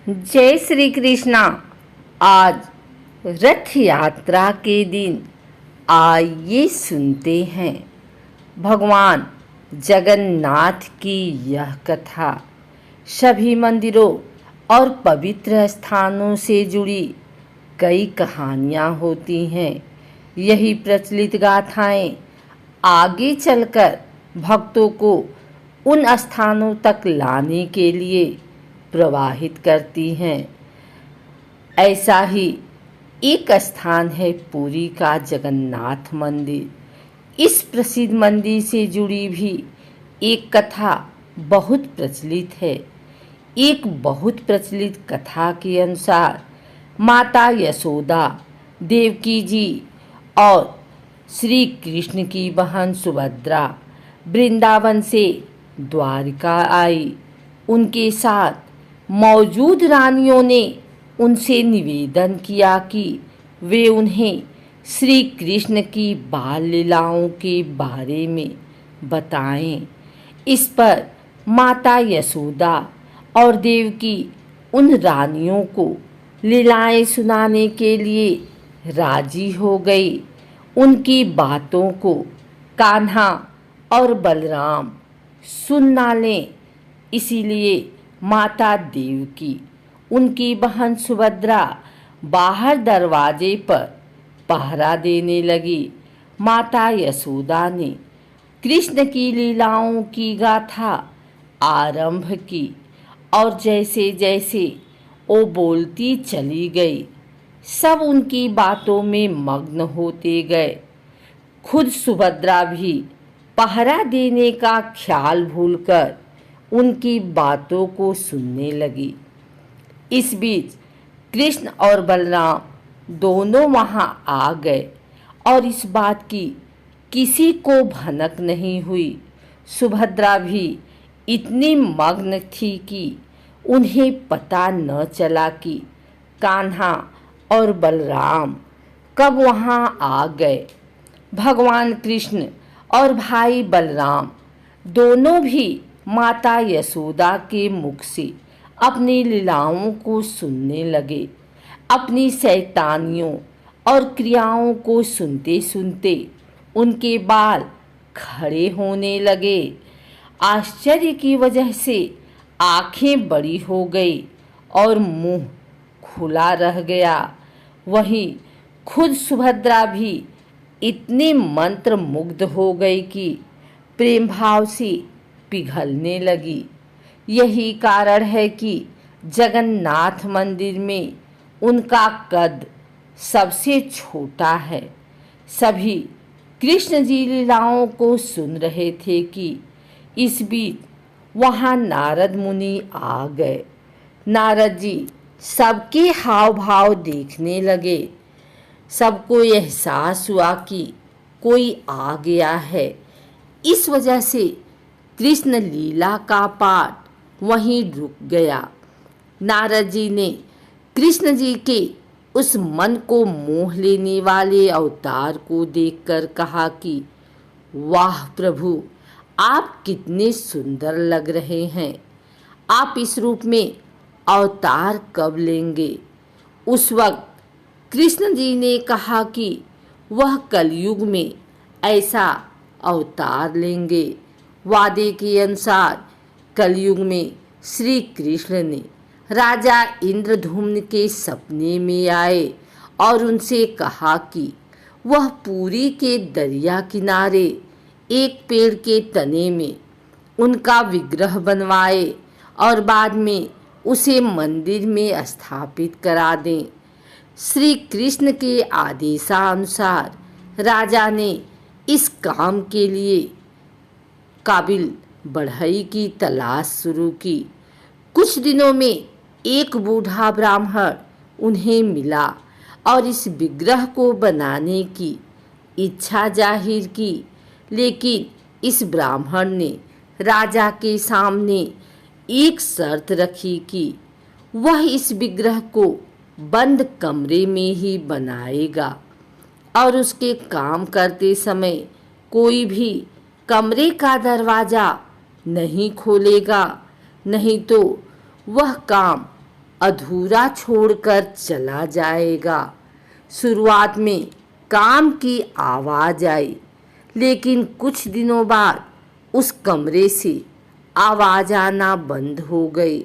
जय श्री कृष्णा। आज रथ यात्रा के दिन आइए सुनते हैं भगवान जगन्नाथ की यह कथा। सभी मंदिरों और पवित्र स्थानों से जुड़ी कई कहानियाँ होती हैं। यही प्रचलित गाथाएँ आगे चलकर भक्तों को उन स्थानों तक लाने के लिए प्रवाहित करती हैं। ऐसा ही एक स्थान है पुरी का जगन्नाथ मंदिर। इस प्रसिद्ध मंदिर से जुड़ी भी एक कथा बहुत प्रचलित है। एक बहुत प्रचलित कथा के अनुसार माता यशोदा, देवकी जी और श्री कृष्ण की बहन सुभद्रा वृंदावन से द्वारिका आई। उनके साथ मौजूद रानियों ने उनसे निवेदन किया कि वे उन्हें श्री कृष्ण की बाल लीलाओं के बारे में बताएं। इस पर माता यशोदा और देवकी उन रानियों को लीलाएं सुनाने के लिए राजी हो गई। उनकी बातों को कान्हा और बलराम सुन ना लें, इसीलिए माता देवकी उनकी बहन सुभद्रा बाहर दरवाजे पर पहरा देने लगी। माता यशोदा ने कृष्ण की लीलाओं की गाथा आरंभ की और जैसे जैसे वो बोलती चली गई, सब उनकी बातों में मग्न होते गए। खुद सुभद्रा भी पहरा देने का ख्याल भूलकर उनकी बातों को सुनने लगी। इस बीच कृष्ण और बलराम दोनों वहां आ गए और इस बात की किसी को भनक नहीं हुई। सुभद्रा भी इतनी मग्न थी कि उन्हें पता न चला कि कान्हा और बलराम कब वहां आ गए। भगवान कृष्ण और भाई बलराम दोनों भी माता यशोदा के मुख से अपनी लीलाओं को सुनने लगे। अपनी शैतानियों और क्रियाओं को सुनते सुनते उनके बाल खड़े होने लगे। आश्चर्य की वजह से आंखें बड़ी हो गई और मुंह खुला रह गया। वहीं खुद सुभद्रा भी इतनी मंत्र मुग्ध हो गई कि प्रेम भाव से पिघलने लगी। यही कारण है कि जगन्नाथ मंदिर में उनका कद सबसे छोटा है। सभी कृष्ण जी लीलाओं को सुन रहे थे कि इस बीच वहाँ नारद मुनि आ गए। नारद जी सबके हाव भाव देखने लगे। सबको एहसास हुआ कि कोई आ गया है। इस वजह से कृष्ण लीला का पाठ वहीं रुक गया। नारद जी ने कृष्ण जी के उस मन को मोह लेने वाले अवतार को देखकर कहा कि वाह प्रभु, आप कितने सुंदर लग रहे हैं। आप इस रूप में अवतार कब लेंगे? उस वक्त कृष्ण जी ने कहा कि वह कलयुग में ऐसा अवतार लेंगे। वादे के अनुसार कलयुग में श्री कृष्ण ने राजा इंद्रधुम्न के सपने में आए और उनसे कहा कि वह पुरी के दरिया किनारे एक पेड़ के तने में उनका विग्रह बनवाए और बाद में उसे मंदिर में स्थापित करा दें। श्री कृष्ण के आदेशानुसार राजा ने इस काम के लिए काबिल बढ़ई की तलाश शुरू की। कुछ दिनों में एक बूढ़ा ब्राह्मण उन्हें मिला और इस विग्रह को बनाने की इच्छा जाहिर की, लेकिन इस ब्राह्मण ने राजा के सामने एक शर्त रखी कि वह इस विग्रह को बंद कमरे में ही बनाएगा और उसके काम करते समय कोई भी कमरे का दरवाज़ा नहीं खोलेगा, नहीं तो वह काम अधूरा छोड़कर चला जाएगा। शुरुआत में काम की आवाज़ आई, लेकिन कुछ दिनों बाद उस कमरे से आवाज़ आना बंद हो गई।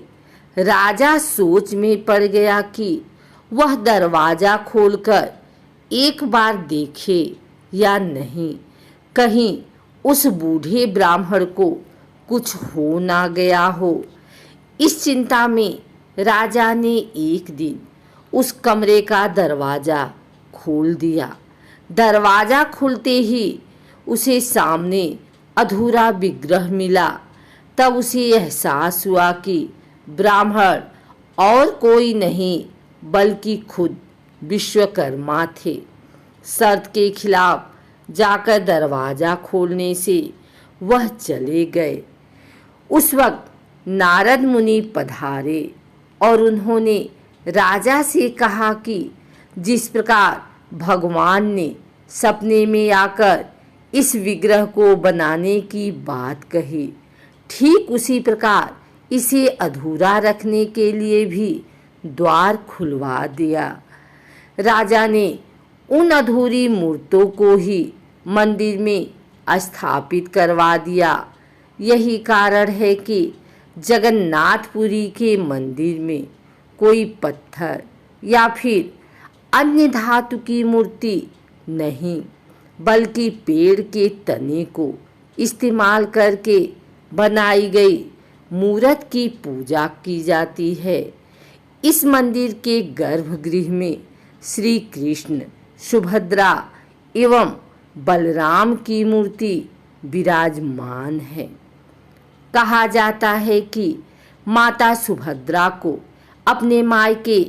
राजा सोच में पड़ गया कि वह दरवाज़ा खोलकर एक बार देखे या नहीं, कहीं उस बूढ़े ब्राह्मण को कुछ हो ना गया हो। इस चिंता में राजा ने एक दिन उस कमरे का दरवाज़ा खोल दिया। दरवाज़ा खुलते ही उसे सामने अधूरा विग्रह मिला। तब उसे एहसास हुआ कि ब्राह्मण और कोई नहीं बल्कि खुद विश्वकर्मा थे। शर्त के खिलाफ जाकर दरवाज़ा खोलने से वह चले गए। उस वक्त नारद मुनि पधारे और उन्होंने राजा से कहा कि जिस प्रकार भगवान ने सपने में आकर इस विग्रह को बनाने की बात कही, ठीक उसी प्रकार इसे अधूरा रखने के लिए भी द्वार खुलवा दिया। राजा ने उन अधूरी मूर्तों को ही मंदिर में स्थापित करवा दिया। यही कारण है कि जगन्नाथपुरी के मंदिर में कोई पत्थर या फिर अन्य धातु की मूर्ति नहीं, बल्कि पेड़ के तने को इस्तेमाल करके बनाई गई मूर्त की पूजा की जाती है। इस मंदिर के गर्भगृह में श्री कृष्ण, सुभद्रा एवं बलराम की मूर्ति विराजमान है। कहा जाता है कि माता सुभद्रा को अपने मायके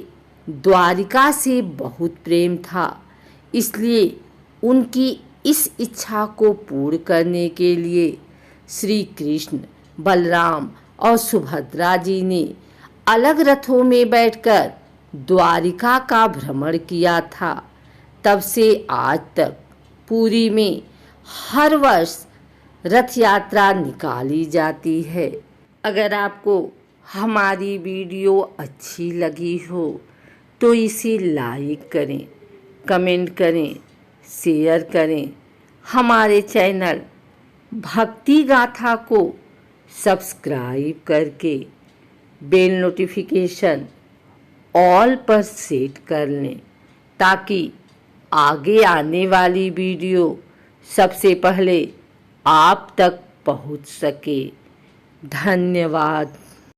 द्वारिका से बहुत प्रेम था, इसलिए उनकी इस इच्छा को पूर्ण करने के लिए श्री कृष्ण, बलराम और सुभद्रा जी ने अलग रथों में बैठकर द्वारिका का भ्रमण किया था। तब से आज तक पुरी में हर वर्ष रथ यात्रा निकाली जाती है। अगर आपको हमारी वीडियो अच्छी लगी हो तो इसे लाइक करें, कमेंट करें, शेयर करें। हमारे चैनल भक्ति गाथा को सब्सक्राइब करके बेल नोटिफिकेशन ऑल पर सेट कर लें, ताकि आगे आने वाली वीडियो सबसे पहले आप तक पहुंच सके। धन्यवाद।